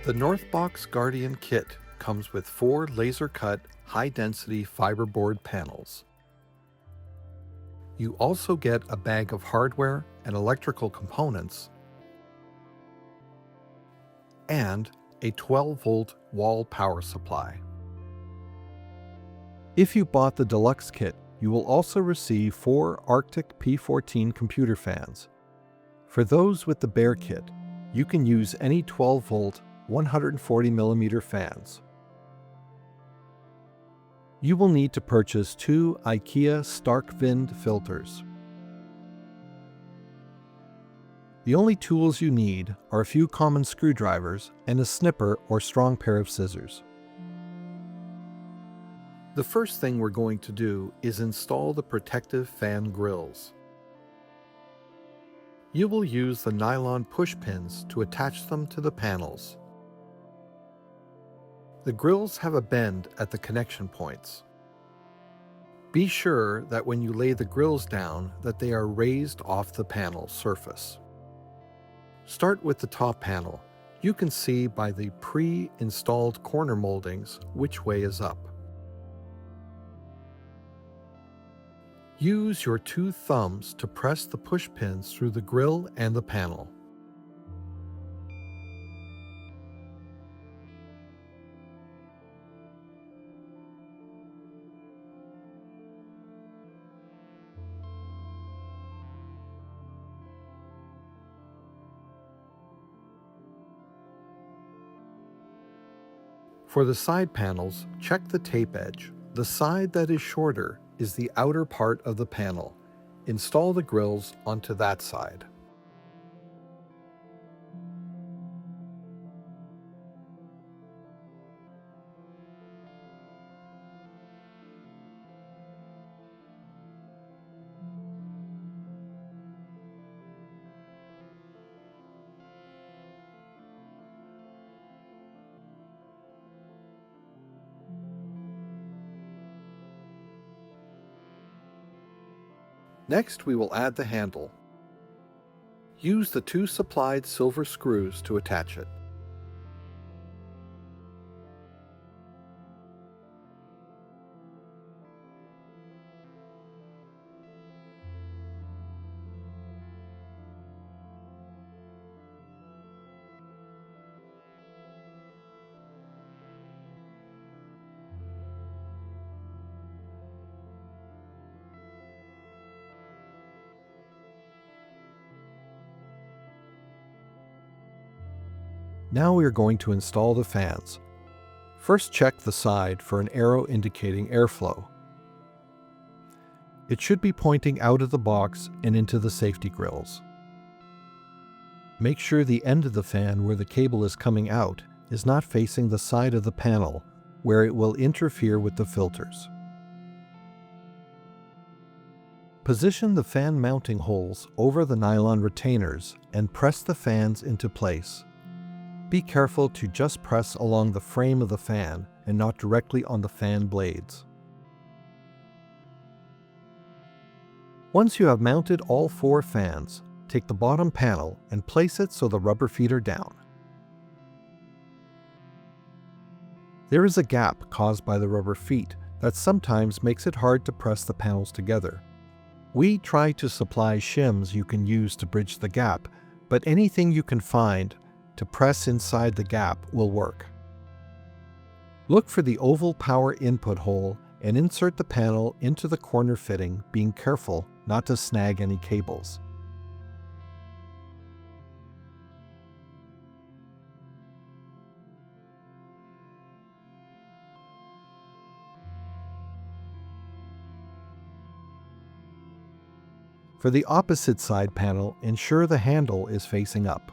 The Northbox Guardian kit comes with 4 laser-cut, high-density fiberboard panels. You also get a bag of hardware and electrical components and a 12-volt wall power supply. If you bought the deluxe kit, you will also receive 4 Arctic P14 computer fans. For those with the Bear kit, you can use any 12-volt 140mm fans. You will need to purchase 2 IKEA Starkwind filters. The only tools you need are a few common screwdrivers and a snipper or strong pair of scissors. The first thing we're going to do is install the protective fan grills. You will use the nylon push pins to attach them to the panels. The grills have a bend at the connection points. Be sure that when you lay the grills down that they are raised off the panel surface. Start with the top panel. You can see by the pre-installed corner moldings which way is up. Use your 2 thumbs to press the push pins through the grill and the panel. For the side panels, check the tape edge. The side that is shorter is the outer part of the panel. Install the grills onto that side. Next, we will add the handle. Use the 2 supplied silver screws to attach it. Now we are going to install the fans. First, check the side for an arrow indicating airflow. It should be pointing out of the box and into the safety grills. Make sure the end of the fan where the cable is coming out is not facing the side of the panel where it will interfere with the filters. Position the fan mounting holes over the nylon retainers and press the fans into place. Be careful to just press along the frame of the fan and not directly on the fan blades. Once you have mounted all 4 fans, take the bottom panel and place it so the rubber feet are down. There is a gap caused by the rubber feet that sometimes makes it hard to press the panels together. We try to supply shims you can use to bridge the gap, but anything you can find to press inside the gap will work. Look for the oval power input hole and insert the panel into the corner fitting, being careful not to snag any cables. For the opposite side panel, ensure the handle is facing up.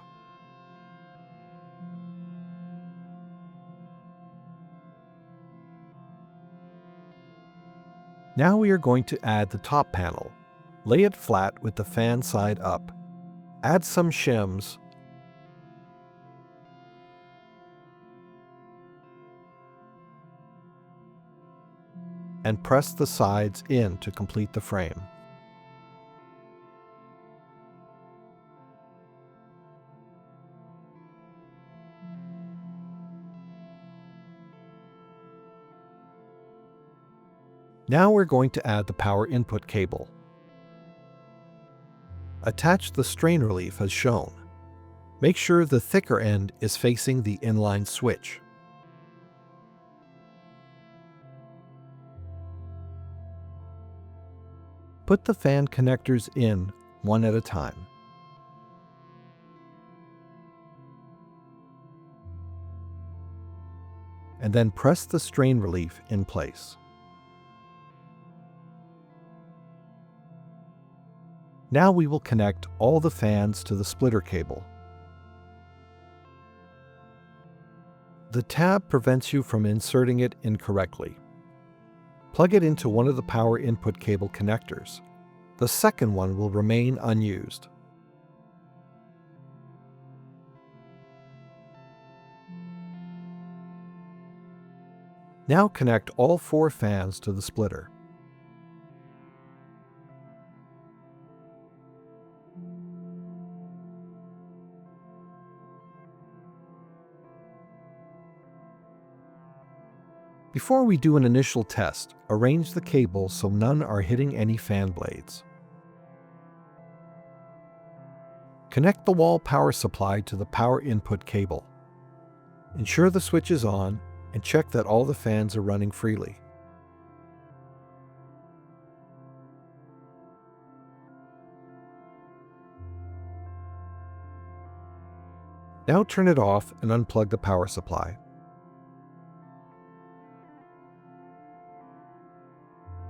Now we are going to add the top panel. Lay it flat with the fan side up. Add some shims and press the sides in to complete the frame. Now we're going to add the power input cable. Attach the strain relief as shown. Make sure the thicker end is facing the inline switch. Put the fan connectors in one at a time. And then press the strain relief in place. Now we will connect all the fans to the splitter cable. The tab prevents you from inserting it incorrectly. Plug it into one of the power input cable connectors. The second one will remain unused. Now connect all 4 fans to the splitter. Before we do an initial test, arrange the cables so none are hitting any fan blades. Connect the wall power supply to the power input cable. Ensure the switch is on and check that all the fans are running freely. Now turn it off and unplug the power supply.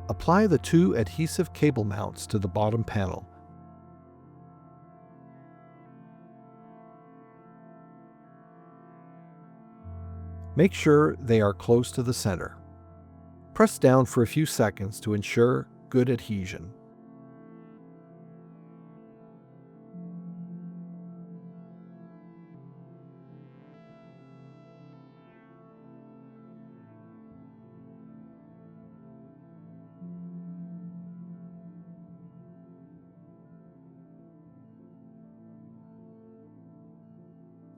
Apply the 2 adhesive cable mounts to the bottom panel. Make sure they are close to the center. Press down for a few seconds to ensure good adhesion.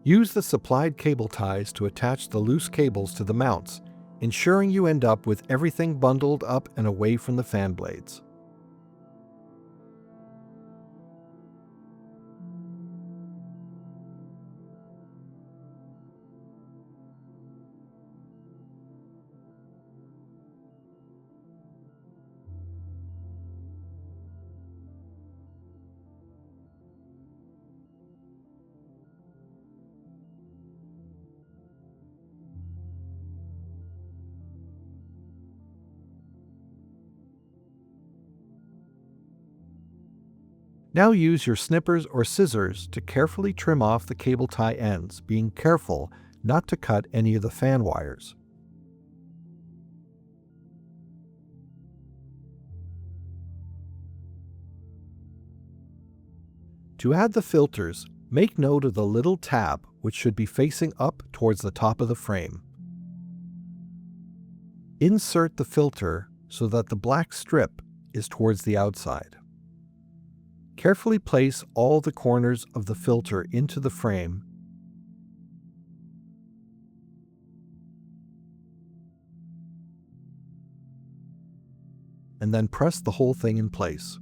Use the supplied cable ties to attach the loose cables to the mounts, ensuring you end up with everything bundled up and away from the fan blades. Now use your snippers or scissors to carefully trim off the cable tie ends, being careful not to cut any of the fan wires. To add the filters, make note of the little tab which should be facing up towards the top of the frame. Insert the filter so that the black strip is towards the outside. Carefully place all the corners of the filter into the frame and then press the whole thing in place.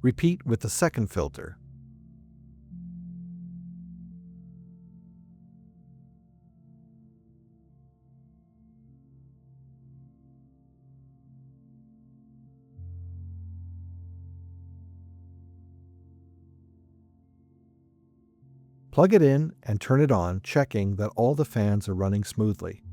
Repeat with the second filter. Plug it in and turn it on, checking that all the fans are running smoothly.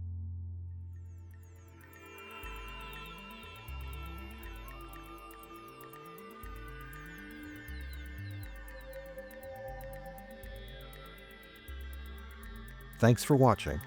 Thanks for watching.